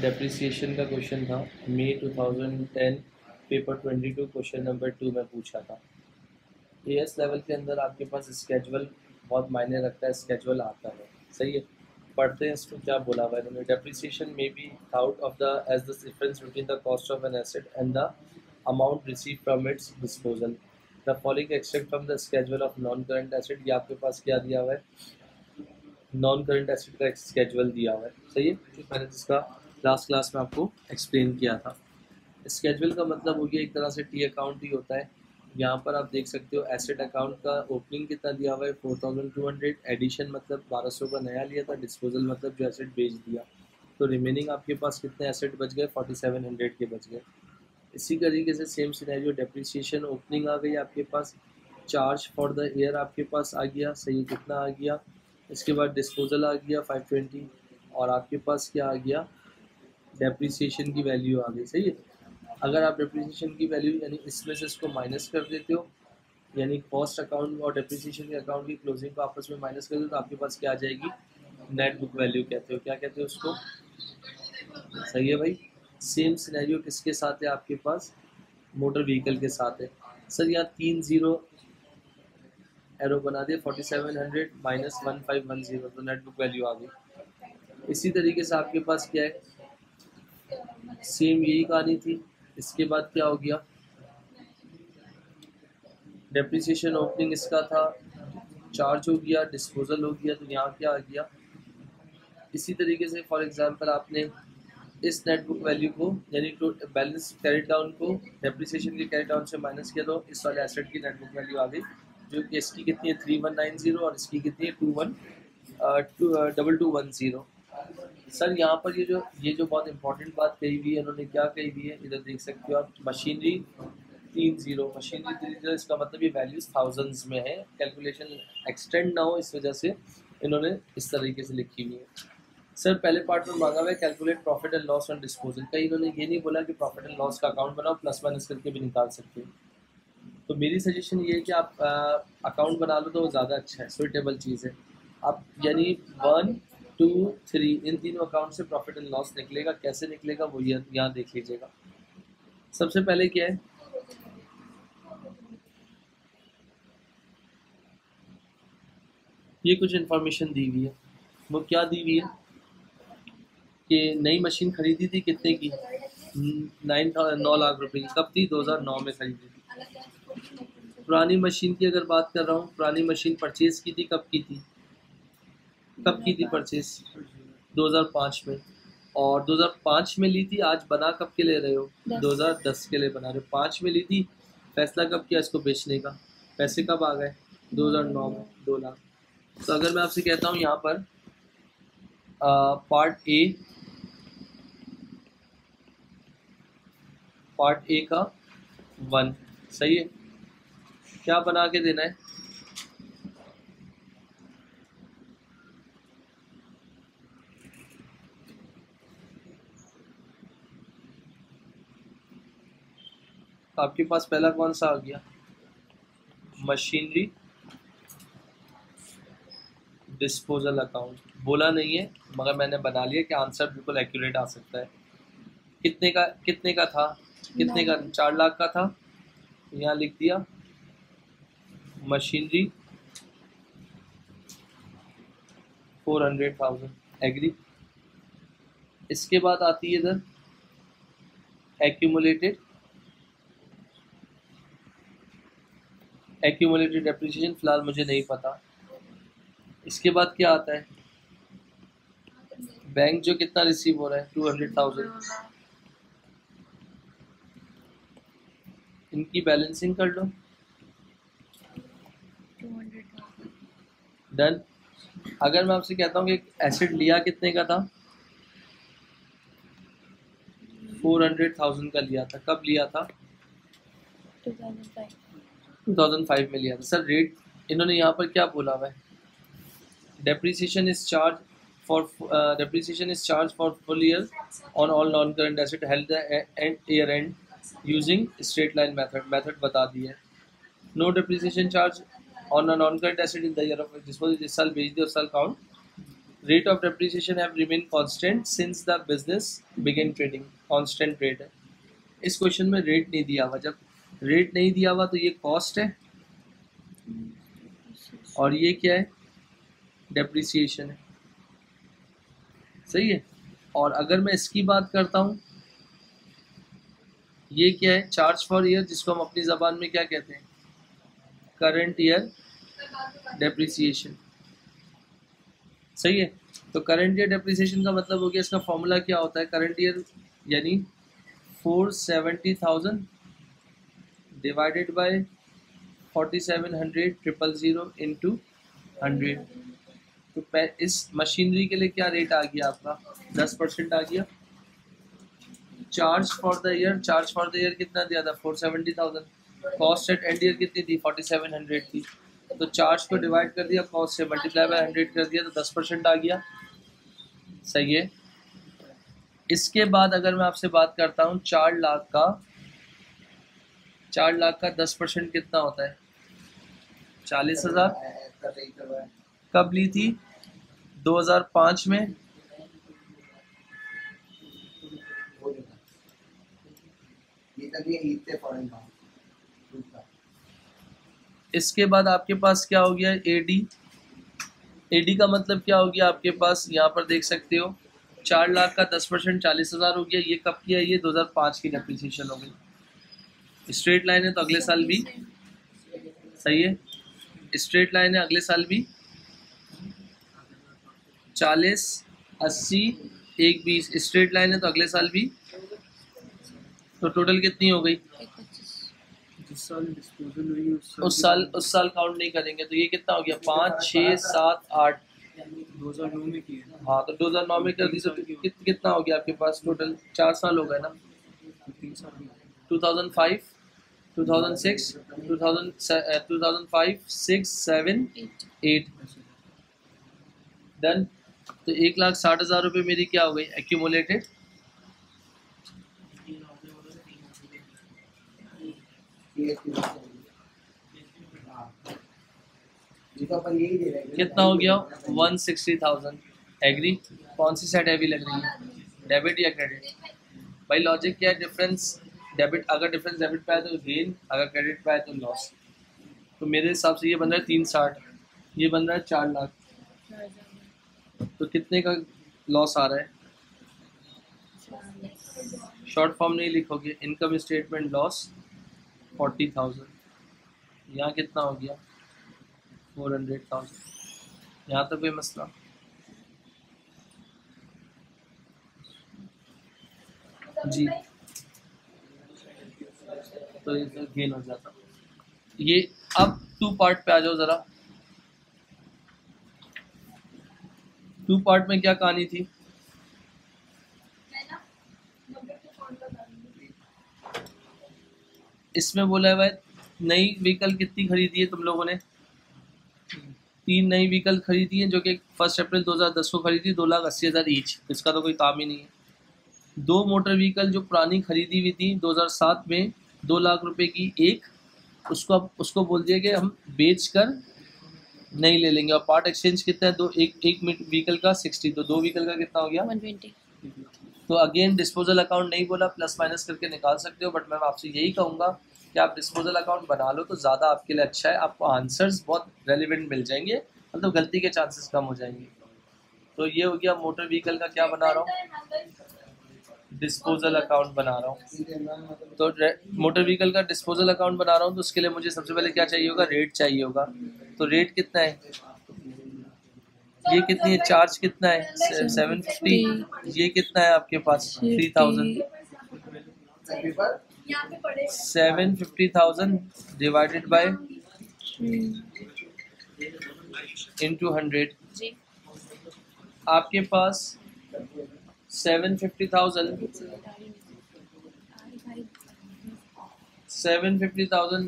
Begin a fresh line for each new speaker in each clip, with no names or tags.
Depreciation का question था मई 2010 paper 22 question number 2 में पूछा था। एएस लेवल के अंदर आपके पास स्केजुअल बहुत मायने रखता है, स्केजुअल आता है, सही है। पढ़ते हैं इसको क्या बोला हुआ है इन्होंने। डेप्रिसिएशन में be out of the age the difference between the cost of an asset and the amount receive from its disposal. The following extract from the schedule of non current asset. ये आपके पास क्या दिया हुआ है, non current asset का schedule दिया हुआ है, सही है। जो मैंने जिसका लास्ट क्लास में आपको एक्सप्लेन किया था। स्केजुअल का मतलब हो गया एक तरह से टी अकाउंट ही होता है। यहाँ पर आप देख सकते हो एसेट अकाउंट का ओपनिंग कितना दिया हुआ है 4200, एडिशन मतलब 1200 का नया लिया था, डिस्पोजल मतलब जो एसेट बेच दिया, तो रिमेनिंग आपके पास कितने एसेट बच गए, 4700 के बच गए। इसी तरीके से सेम सिनेरियो डेप्रिसिएशन ओपनिंग आ गई आपके पास, चार्ज फॉर द ईयर आपके पास आ गया, सही कितना आ गया। इसके बाद डिस्पोजल आ गया 520 और आपके पास क्या आ गया, डेप्रिसिएशन की वैल्यू आ गई, सही है। अगर आप डेप्रिसिएशन की वैल्यू यानी इसमें से इसको माइनस कर देते हो, यानी कॉस्ट अकाउंट और डेप्रिसिएशन के अकाउंट की क्लोजिंग को आपस में माइनस कर दो, तो आपके पास क्या आ जाएगी, नेट बुक वैल्यू कहते हो, क्या कहते हो उसको, सही है भाई। सेम सिनेरियो किसके साथ है आपके पास, मोटर व्हीकल के साथ है। सर यहाँ 3 जीरो एरो बना दिए, 4700 माइनस 1510, तो नेट बुक वैल्यू आ गई। इसी तरीके से आपके पास क्या है, सेम यही कहानी थी। इसके बाद क्या हो गया, डेप्रिसिएशन ओपनिंग इसका था, चार्ज हो गया, डिस्पोजल हो गया, तो यहाँ क्या आ गया। इसी तरीके से फॉर एग्जांपल आपने इस नेट बुक वैल्यू को यानी टू बैलेंस कैरी डाउन को डेप्रिसिएशन के कैरी डाउन से माइनस किया, तो इस वाले एसेट की नेट बुक वैल्यू आ गई, जो कि इसकी कितनी है 3190 और इसकी कितनी है 2210। सर यहाँ पर ये जो बहुत इंपॉर्टेंट बात कही हुई है इन्होंने, क्या कही हुई है, इधर देख सकते हो आप, मशीनरी 30, मशीनरी 30, इसका मतलब ये वैल्यूज थाउजेंड्स में है, कैलकुलेशन एक्सटेंड ना हो इस वजह से इन्होंने इस तरीके से लिखी हुई है। सर पहले पार्ट में मांगा हुआ है calculate profit and loss on disposal, कहीं इन्होंने ये नहीं बोला कि प्रॉफिट एंड लॉस का अकाउंट बनाओ, प्लस माइनस करके भी निकाल सकते हो। तो मेरी सजेशन ये है कि आप अकाउंट बना लो, तो वो ज़्यादा अच्छा है, सुइटेबल चीज़ है। आप यानी 1 2 3 इन तीनों अकाउंट से प्रॉफिट एंड लॉस निकलेगा, कैसे निकलेगा वो यहाँ देख लीजिएगा। सबसे पहले क्या है, ये कुछ इन्फॉर्मेशन दी हुई है। वो क्या दी हुई है कि नई मशीन खरीदी थी कितने की, 9 लाख रुपए की, कब थी, 2009 में खरीदी थी। पुरानी मशीन की अगर बात कर रहा हूँ, पुरानी मशीन परचेज की थी, कब की थी परचेज, 2005 में। और 2005 में ली थी, आज बना कब के ले रहे हो, 2010 के लिए बना रहे हो। 5 में ली थी, फैसला कब किया इसको बेचने का, पैसे कब आ गए, 2009 में 2 लाख। तो अगर मैं आपसे कहता हूँ यहाँ पर पार्ट ए का 1, सही है, क्या बना के देना है, आपके पास पहला कौन सा आ गया, मशीनरी डिस्पोजल अकाउंट। बोला नहीं है मगर मैंने बना लिया कि आंसर बिल्कुल एक्यूरेट आ सकता है। कितने का था, कितने का, 4 लाख का था, यहाँ लिख दिया मशीनरी 400,000, एग्री। इसके बाद आती है इधर एक्यूमुलेटेड डेप्रिसिएशन, फिलहाल मुझे नहीं पता। इसके बाद क्या आता है, बैंक जो कितना रिसीव हो रहा है 200,000, इनकी बैलेंसिंग कर लो, डन। अगर मैं आपसे कहता हूँ कि एसेट लिया कितने का था, 400,000 का लिया था, कब लिया था, 2005 में लिया था। सर रेट इन्होंने यहाँ पर क्या बोला हुआ है, depreciation is charged for full year on all non-current asset held at year end using straight line method बता दी है। no depreciation charge on a non-current asset in the year of disposal, जिस साल बेच दिया उस साल count rate of depreciation have remain constant since the business begin trading. Constant rate है। इस क्वेश्चन में रेट नहीं दिया हुआ। जब रेट नहीं दिया हुआ तो ये कॉस्ट है और ये क्या है, डेप्रिसिएशन है। सही है। और अगर मैं इसकी बात करता हूँ, ये क्या है, चार्ज फॉर ईयर, जिसको हम अपनी ज़बान में क्या कहते हैं, करंट ईयर डेप्रिसिएशन। सही है। तो करंट ईयर डेप्रिसिएशन का मतलब हो गया, इसका फॉर्मूला क्या होता है, करंट ईयर यानी 470,000 डिवाइडेड बाय 4700 इंटू 100। तो इस मशीनरी के लिए क्या रेट आ गया आपका, 10% आ गया। चार्ज फॉर द ईयर कितना दिया था, 470,000। कॉस्ट एट एंड ईयर कितनी थी, 4700 थी। तो चार्ज को डिवाइड कर दिया कॉस्ट से, मल्टीप्लाई बाय 100 कर दिया, तो 10% आ गया। सही है। इसके बाद अगर मैं आपसे बात करता हूँ 4 लाख का, 4 लाख का 10% कितना होता है, 40,000। कब ली थी, 2005 में। इसके बाद आपके पास क्या हो गया, एडी। एडी का मतलब क्या हो गया आपके पास, यहाँ पर देख सकते हो 4 लाख का 10% 40,000 हो गया। ये कब किया, ये 2005 की डेप्रिसिएशन हो गई। स्ट्रेट लाइन है तो अगले साल भी। सही है। स्ट्रेट लाइन है, अगले साल भी 40, 80, 1, 20। स्ट्रेट लाइन है तो अगले साल भी। तो टोटल कितनी हो गई, उस साल काउंट नहीं करेंगे। तो ये कितना हो गया, 5, 6, 7, 8।
2009 में किया।
हाँ, तो 2009 में कर दी तो कितना हो गया आपके पास टोटल, 4 साल हो गए ना। 2005, 2006, 2005, 6, 7, 8 डन। तो 1,60,000 रुपये मेरी क्या हो गई, एक्यूमुलेटेड। कितना हो गया, 160,000। एग्री। कौन सी साइड हैवी लग रही है, डेबिट या क्रेडिट। भाई लॉजिक क्या है, डिफरेंस डेबिट, अगर डिफरेंस डेबिट पे आए तो गेन, अगर क्रेडिट पे आए तो लॉस। तो मेरे हिसाब से ये बन रहा है 360, ये बन रहा है 4 लाख। तो कितने का लॉस आ रहा है, शॉर्ट फॉर्म नहीं लिखोगे, इनकम स्टेटमेंट लॉस 40,000। यहाँ कितना हो गया, 400,000। यहाँ तक कोई मसला। जी, तो ये गेन हो जाता। ये अब 2 पार्ट पे आ जाओ ज़रा। 2 पार्ट में क्या कहानी थी, इसमें बोला है भाई नई व्हीकल कितनी खरीदी है तुम लोगों ने, 3 नई व्हीकल खरीदी है, जो कि 1 अप्रैल 2010 को खरीदी, 2,80,000 ईच। इसका तो कोई काम ही नहीं है। 2 मोटर व्हीकल जो पुरानी खरीदी हुई थी 2007 में, 2 लाख रुपए की एक, उसको बोल दिया कि हम बेच कर नहीं ले लेंगे। और पार्ट एक्सचेंज कितना है, एक व्हीकल का 60, तो 2 व्हीकल का कितना हो गया,
120।
तो अगेन डिस्पोजल अकाउंट नहीं बोला, प्लस माइनस करके निकाल सकते हो, बट मैं आपसे यही कहूँगा कि आप डिस्पोजल अकाउंट बना लो तो ज़्यादा आपके लिए अच्छा है। आपको आंसर्स बहुत रेलिवेंट मिल जाएंगे, मतलब गलती के चांसेस कम हो जाएंगे। तो ये हो गया मोटर व्हीकल का, क्या बना रहा हूँ, डिस्पोजल अकाउंट बना रहा हूँ। तो मोटर व्हीकल का डिस्पोजल अकाउंट बना रहा हूँ, तो उसके लिए मुझे सबसे पहले क्या चाहिए होगा, रेट चाहिए होगा। तो रेट कितना है, ये कितनी है, चार्ज कितना है, 750। ये कितना है आपके पास, 3,000। 750,000 डिवाइडेड बाय इंटू 100। आपके पास 750,000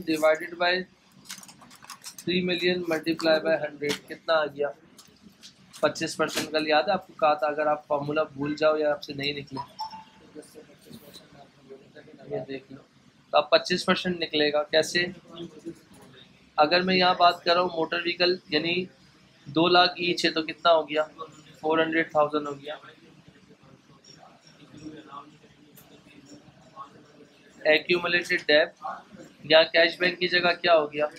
divided by 3 million multiply by 100 कितना आ गया, 25%। कल याद है आपको कहा था, अगर आप फॉर्मूला भूल जाओ या आपसे नहीं निकले, ये देख लो, तो अब 25% निकलेगा। कैसे, अगर मैं यहाँ बात कर रहा हूँ मोटर व्हीकल यानी 2 लाख ईच है, तो कितना हो गया, 400,000 हो गया। एक्यूमुलेटेड डेब्ट या कैश बैंक की जगह क्या हो गया?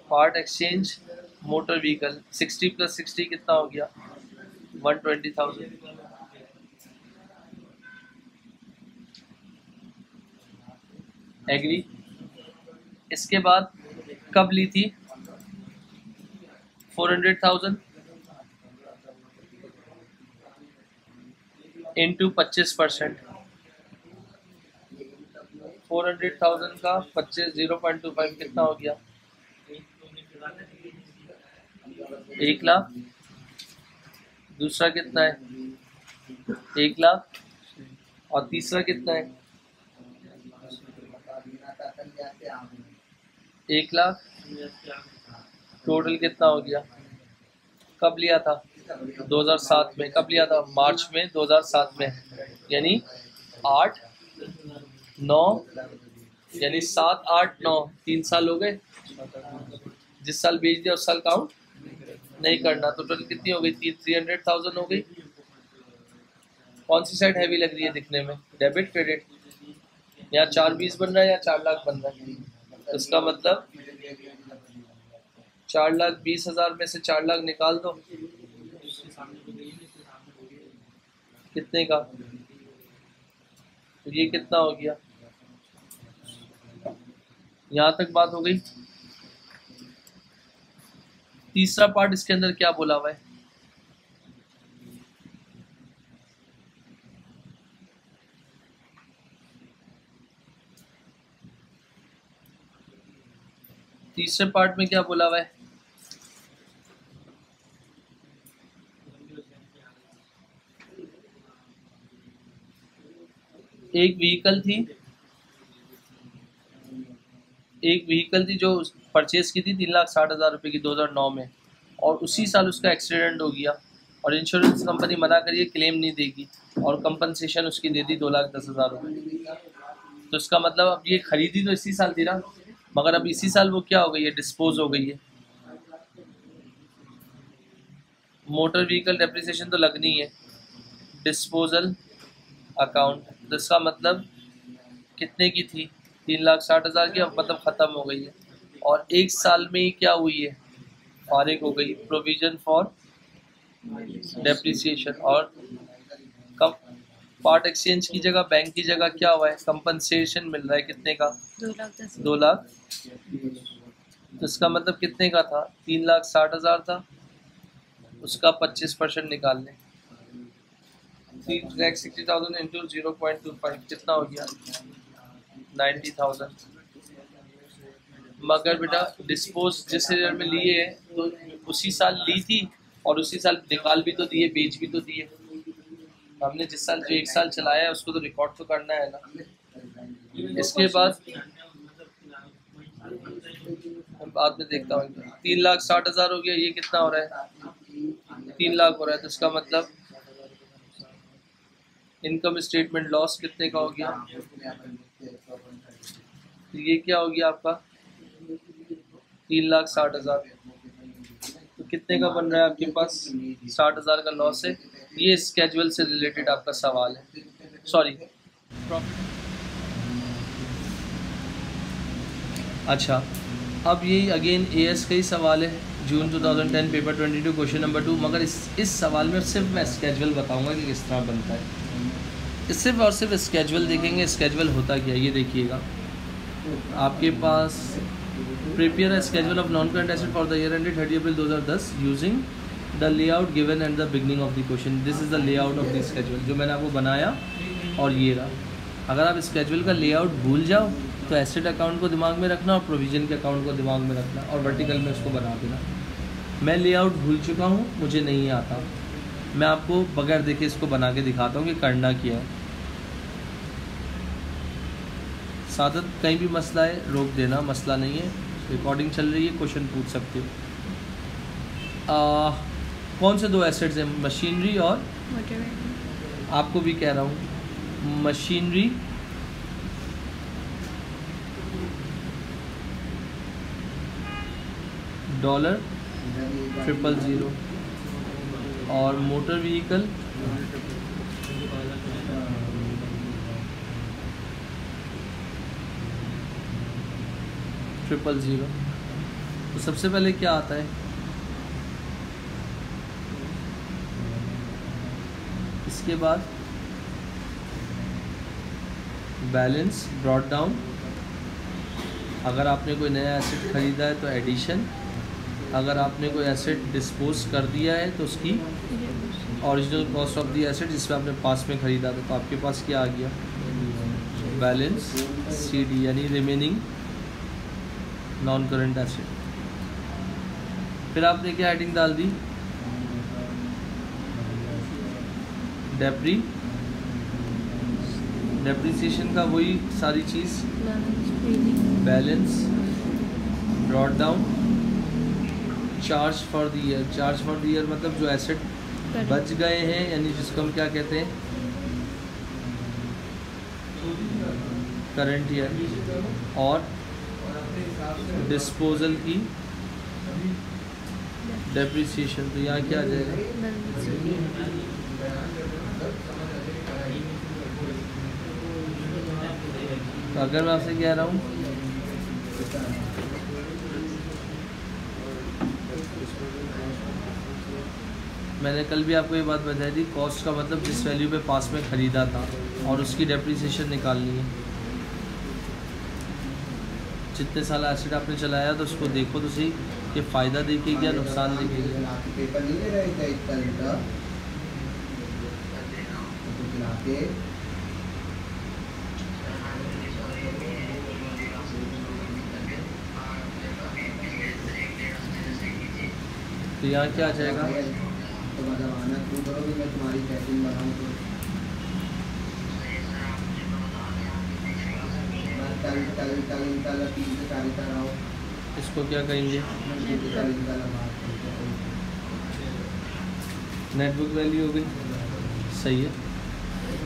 Part exchange motor vehicle. 60 + 60 कितना हो गया? 120,000। एग्री। इसके बाद कब ली थी 400,000 इंटू 25%। 400,000 का 25 0.25 कितना हो गया? 1 लाख। दूसरा कितना है? 1 लाख। और तीसरा कितना है? 1 लाख। टोटल कितना हो गया? कब लिया था? 2007 में। कब लिया था? मार्च में 2007 में। यानी 8 9 यानी 7 8 9 3 साल हो गए। जिस साल बेच दिया उस साल काउंट नहीं करना। तो टोटल कितनी हो गई? 300,000 हो गई। कौन सी साइड हैवी लग रही है दिखने में? Debit credit? यहाँ 420 बन रहा है या 4 लाख बन रहा है? तो इसका मतलब 4,20,000 में से 4 लाख निकाल दो। कितने का? तो ये कितना हो गया? यहाँ तक बात हो गई। तीसरा पार्ट इसके अंदर क्या बोला हुआ है? तीसरे पार्ट में क्या बोला हुआ है? एक व्हीकल थी जो परचेज की थी 3,60,000 रुपये की 2009 में, और उसी साल उसका एक्सीडेंट हो गया और इंश्योरेंस कंपनी मना करिए क्लेम नहीं देगी और कंपनसेशन उसकी दे दी 2,10,000 रुपये। तो इसका मतलब अब ये खरीदी तो इसी साल थी ना, मगर अब इसी साल वो क्या हो गई है? डिस्पोज हो गई है। मोटर व्हीकल डेप्रिसिएशन तो लगनी है। Disposal account. तो इसका मतलब कितने की थी? 3,60,000 की, अब मतलब ख़त्म हो गई है और 1 साल में ही क्या हुई है? फारिग हो गई। Provision for depreciation. और कब पार्ट एक्सचेंज की जगह बैंक की जगह क्या हुआ है? कंपनसेशन मिल रहा है। कितने का? 2 लाख। तो इसका मतलब कितने का था? 3,60,000 था, उसका 25% निकाल लें। 3,60,000 इंटू 0.25 कितना हो गया? 90,000। मगर बेटा डिस्पोज जिस ईयर में लिए है तो उसी साल ली थी और उसी साल निकाल भी तो दिए, बेच भी तो दिए। हमने जिस साल जो 1 साल चलाया है उसको तो रिकॉर्ड तो करना है ना। इसके बाद बाद में देखता हूँ। 3,60,000 हो गया। ये कितना हो रहा है? 3 लाख हो रहा है। तो इसका मतलब इनकम स्टेटमेंट लॉस कितने का हो गया? तो ये क्या हो गया आपका? 3,60,000। तो कितने का बन रहा है आपके पास? 60,000 का लॉस है। ये स्केजुअल से रिलेटेड आपका सवाल है। सॉरी, अच्छा, अब यही अगेन एएस का ही सवाल है। जून 2010 पेपर 22 क्वेश्चन नंबर 2। मगर इस सवाल में सिर्फ मैं स्केजुअल बताऊंगा कि किस तरह बनता है। सिर्फ और सिर्फ स्केजुअल देखेंगे। स्केजुअल होता क्या है ये देखिएगा। आपके पास prepare a schedule of non current asset for the year ended 30 April 2010 using the layout given at the beginning of the question. This is the layout of the schedule जो मैंने आपको बनाया और ये रहा। अगर आप स्केजुअल का लेआउट भूल जाओ तो एसेट अकाउंट को दिमाग में रखना और प्रोविजन के अकाउंट को दिमाग में रखना और वर्टिकल में उसको बना देना। मैं लेआउट भूल चुका हूँ, मुझे नहीं आता। मैं आपको बगैर देखे इसको बना के दिखाता हूँ कि करना क्या है। सादत कहीं भी मसला है रोक देना, मसला नहीं है। रिकॉर्डिंग चल रही है, क्वेश्चन पूछ सकते हो। कौन से 2 एसेट्स हैं? मशीनरी और आपको भी कह रहा हूँ मशीनरी $, 000 और मोटर व्हीकल 000। तो सबसे पहले क्या आता है, इसके बाद बैलेंस ब्रॉट डाउन, अगर आपने कोई नया एसेट ख़रीदा है तो एडिशन, अगर आपने कोई एसेट डिस्पोज कर दिया है तो उसकी original cost of the asset जिसमें आपने पास में ख़रीदा था, तो आपके पास क्या आ गया, बैलेंस CD यानी रिमेनिंग नॉन करंट एसेट। फिर आपने क्या हेडिंग डाल दी, डेप्रीसिएशन का वही सारी चीज़, balance brought down, charge for the year. Charge for the year मतलब जो एसेट बच गए हैं, यानी जिसको हम क्या कहते हैं, करंट ईयर। और डिस्पोजल की डेप्रीसिएशन, तो यहाँ क्या आ जाएगा, तो अगर मैं आपसे कह रहा हूँ मैंने कल भी आपको ये बात बताई थी, कॉस्ट का मतलब जिस वैल्यू पे पास में ख़रीदा था और उसकी डेप्रीसिएशन निकालनी है। जितने साल एसेट आपने चलाया तो उसको देखो तो सही कि फ़ायदा देखेगी या नुकसान देखेगी। तो यहाँ क्या आ जाएगा, इसको क्या कहेंगे, नेटवर्क वैल्यू हो गई, सही है।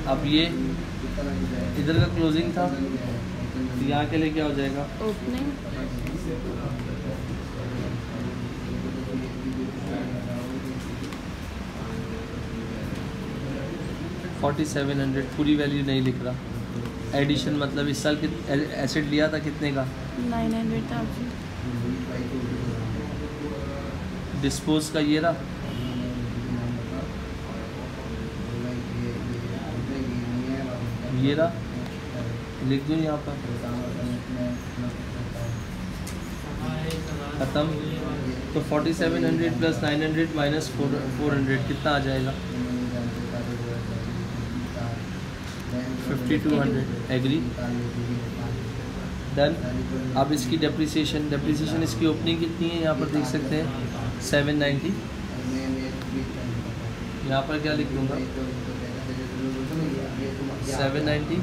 अब ये इधर का क्लोजिंग था, तो यहाँ के लिए क्या हो जाएगा,
ओपनिंग
4700, पूरी वैल्यू नहीं लिख रहा। एडिशन मतलब इस साल एसेट लिया था कितने का,
900,000।
डिस्पोज का ये रहा, ये रहा, लिख दूँ यहाँ पर, ख़त्म। तो 4700 प्लस 900 माइनस 400 कितना आ जाएगा, 5200। Agree, done. अब इसकी डेप्रीसिएशन इसकी ओपनिंग कितनी है, यहाँ पर देख सकते हैं 790। यहाँ पर क्या लिख दूँगा, 790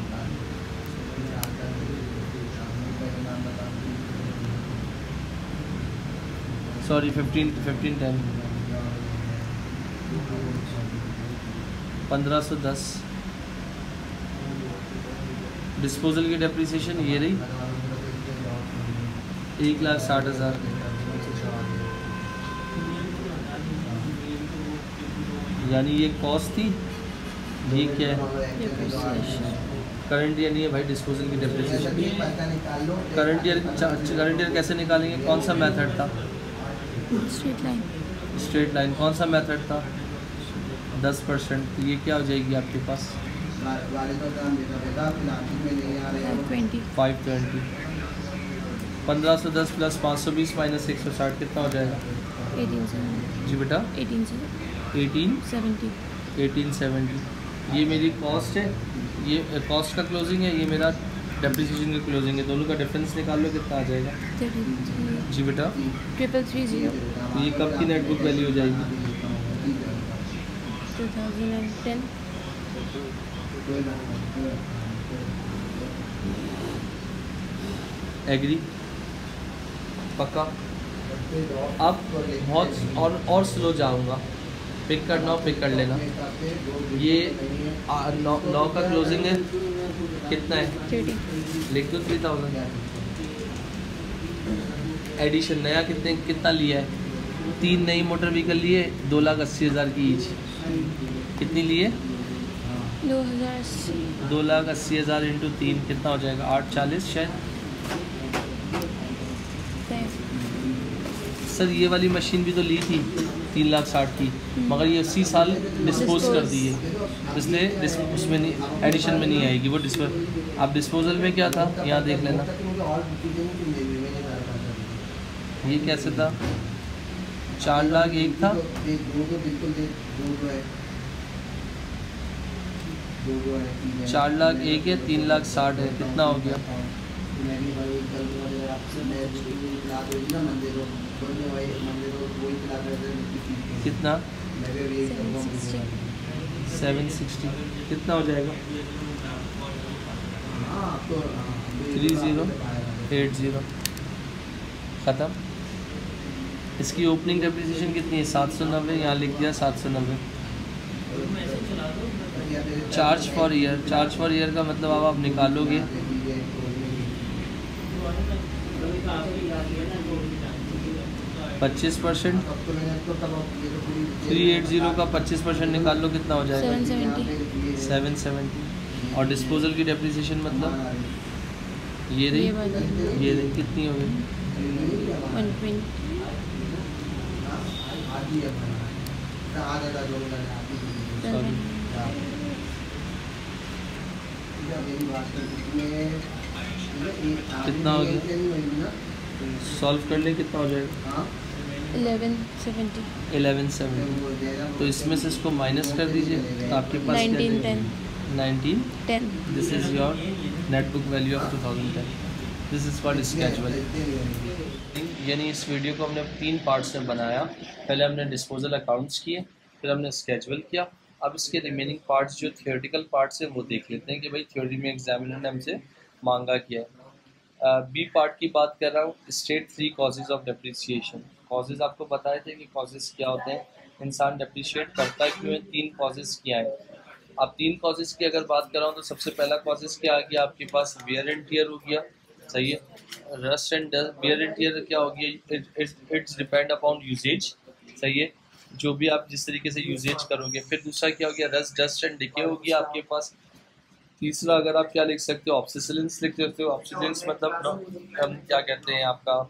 सॉरी 1510 1510। डिस्पोजल की डेप्रीसिएशन ये रही 1,60,000। यानी ये कॉस्ट थी, ये क्या है, करंट ईयर नहीं है भाई, डिस्पोजल की डेप्रीसिएशन। करंट ईयर कैसे निकालेंगे, कौन सा मेथड था, स्ट्रेट लाइन। कौन सा मेथड था, 10%। तो ये क्या हो जाएगी आपके पास, 520। 1510 प्लस 520 माइनस 160 कितना हो जाएगा,
1870।
जी बेटा 1870। ये मेरी कॉस्ट है, ये कॉस्ट का क्लोजिंग है, ये मेरा डेप्रीसिएशन का क्लोजिंग है। दोनों का डिफरेंस निकाल लो कितना आ जाएगा,
33।
जी बेटा
3330।
तो ये कब की नेटबुक वैल्यू हो जाएगी,
2010।
एग्री, पक्का। अब बहुत और स्लो जाऊंगा, पिक करना हो पिक कर लेना। ये 9 का क्लोजिंग है, कितना है,
30।
लिख दो 3000। एडिशन नया कितना लिया है, 3 नई मोटर व्हीकल लिए, 2,80,000 की ईच। कितनी लिए?
2080
2,80,000 इंटू 3 कितना हो जाएगा? 840 शायद। सर ये वाली मशीन भी तो ली थी 3,60,000 की, मगर ये उसी साल डिस्पोज कर दी है, इसलिए उसमें नहीं, एडिशन में नहीं आएगी वो आप डिस्पोजल में क्या था यहाँ देख लेना। ये कैसे था? 4,01,000 था, 4,01,000 है, 3,60,000 है, कितना हो गया? कितना? 760 कितना हो जाएगा? 3080 ख़त्म। इसकी ओपनिंग डेप्रिसिएशन कितनी है? 790, यहाँ लिख दिया 790। Charge for year, charge for year का मतलब अब आप निकालोगे 25%, 380 का 25% निकाल लो, कितना हो जाएगा? 770। और डिस्पोजल की डेप्रिसिएशन मतलब ये रही, ये रही, कितनी हो गई?
120।
कितना हो गया? सॉल्व कर ले, कितना हो जाएगा?
1170।
1170। तो इसमें से इसको माइनस कर दीजिए, तो आपके पास
1910।
1910। This is your net book value of 2010। This is called schedule. यानी इस वीडियो को हमने 3 पार्ट्स में बनाया। पहले हमने डिस्पोजल अकाउंट्स किए, फिर हमने स्केजुअल किया। अब इसके रिमेनिंग पार्ट्स जो थियोरेटिकल पार्ट्स हैं वो देख लेते हैं कि भाई थ्योरी में एग्जामिनर ने हमसे मांगा किया है। बी पार्ट की बात कर रहा हूँ, state 3 causes of depreciation. Causes आपको बताए थे कि कॉजेज़ क्या होते हैं, इंसान डेप्रिशिएट करता क्यों है, 3 कॉजेज़ क्या है। अब 3 कॉजेज़ की अगर बात कर रहा हूँ तो सबसे पहला कॉजेज़ क्या आ गया आपके पास? वेयर एंड टियर हो गया, सही है। Rust and dust, wear and tear क्या हो गया? इट्स डिपेंड अपॉन यूजेज, सही है, जो भी आप जिस तरीके से यूजेज करोगे। फिर दूसरा क्या हो गया? रस्ट डस्ट एंड डिके हो गया आपके पास। तीसरा अगर आप क्या लिख सकते हो? ऑब्सेसिलेंस लिख सकते हो। ऑब्सेसिलेंस मतलब हम क्या कहते हैं आपका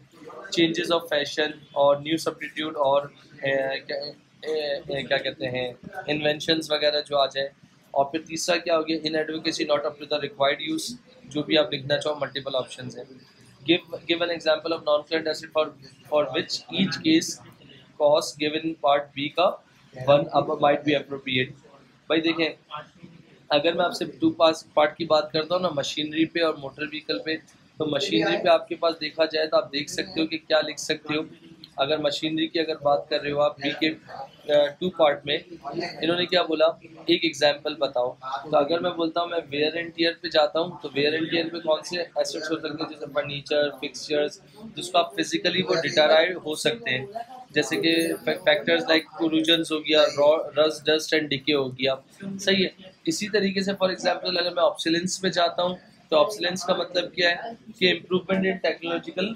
चेंजेस ऑफ फैशन और न्यू सब्स्टिट्यूट और क्या कहते हैं इन्वेंशंस वगैरह जो आ जाए। और फिर तीसरा क्या हो गया? Inadequacy not up to the required use, जो भी आप लिखना चाहो, मल्टीपल ऑप्शंस हैं। Give an example of non current asset for which each case cost given part B का वन अब माइट बी एप्रोप्रिएट। भाई देखें, अगर मैं आपसे 2 पार्ट की बात करता हूँ ना, मशीनरी पे और मोटर व्हीकल पे, तो मशीनरी पे आपके पास देखा जाए तो आप देख सकते हो कि क्या लिख सकते हो। अगर मशीनरी की अगर बात कर रहे हो आप, बी के 2 पार्ट में इन्होंने क्या बोला, एक एग्जांपल बताओ। तो अगर मैं बोलता हूँ मैं वेयर एंड टियर पे जाता हूँ, तो वेयर एंड टियर पे कौन से एसेट्स हो सकते हैं? जैसे फर्नीचर, फिक्सचर्स, जिसको आप फिजिकली वो डिटराइड हो सकते हैं, जैसे कि फैक्टर्स लाइक कोरूजन्स हो गया, रस्ट डस्ट एंड डिके हो गया, सही है। इसी तरीके से फॉर एग्जांपल अगर मैं ऑब्सोलेंस पे जाता हूँ, तो ऑब्सोलेंस का मतलब क्या है कि इम्प्रूवमेंट इन टेक्नोलॉजिकल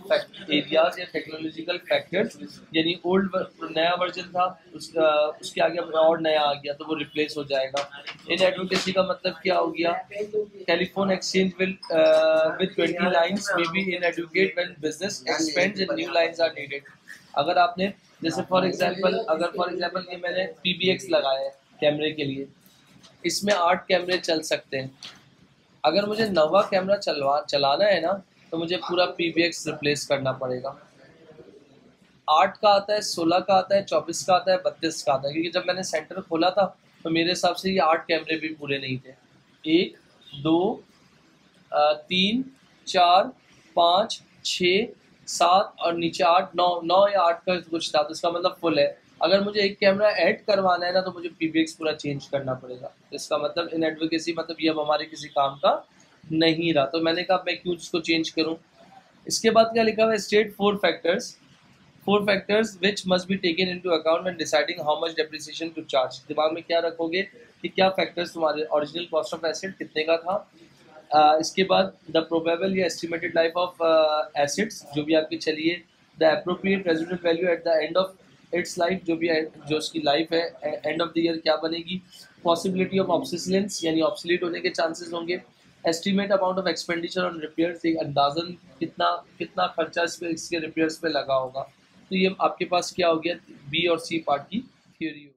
एरियाज या टेक्नोलॉजिकल फैक्टर्स, यानी ओल्ड नया वर्जन था उसके आगे अपना और नया आ गया तो वो रिप्लेस हो जाएगा। इन एडवोकेसी का मतलब क्या हो गया? Telephone exchange with 20 lines may be inadequate when business expands and new lines are needed. अगर आपने जैसे फॉर एग्जांपल ये मैंने PBX लगाया है कैमरे के लिए, इसमें 8 कैमरे चल सकते हैं। अगर मुझे नवा कैमरा चलाना है ना, तो मुझे पूरा PBX रिप्लेस करना पड़ेगा। 8 का आता है, 16 का आता है, 24 का आता है, 32 का आता है, क्योंकि जब मैंने सेंटर खोला था तो मेरे हिसाब से ये 8 कैमरे भी पूरे नहीं थे। 1 2 3 4 5 6 7 और नीचे 8 9 या 8 का कुछ था, तो इसका मतलब फुल है। अगर मुझे एक कैमरा ऐड करवाना है ना, तो मुझे PBX पूरा चेंज करना पड़ेगा। इसका मतलब इन एडवोकेसी मतलब ये अब हमारे किसी काम का नहीं रहा, तो मैंने कहा मैं क्यों इसको चेंज करूं। इसके बाद क्या लिखा हुआ है? State 4 factors which must be taken into account when deciding how much depreciation to charge। दिमाग में क्या रखोगे कि क्या फैक्टर्स तुम्हारे ओरिजिनल कॉस्ट ऑफ एसेट कितने का था। इसके बाद द प्रोबेबल या एस्टिमेटेड लाइफ ऑफ एसेट्स, जो भी आपकी चलिए, the appropriate residual value at the end of its life, जो उसकी लाइफ है एंड ऑफ द ईयर क्या बनेगी, पॉसिबिलिटी ऑफ ऑब्सोलेसेंस यानी ऑब्सोलीट होने के चांसेस होंगे, estimate amount of expenditure on repairs, एक अंदाजन कितना कितना खर्चा इसके रिपेयर्स पे लगा होगा। तो ये आपके पास क्या हो गया, बी और सी पार्ट की थ्योरी।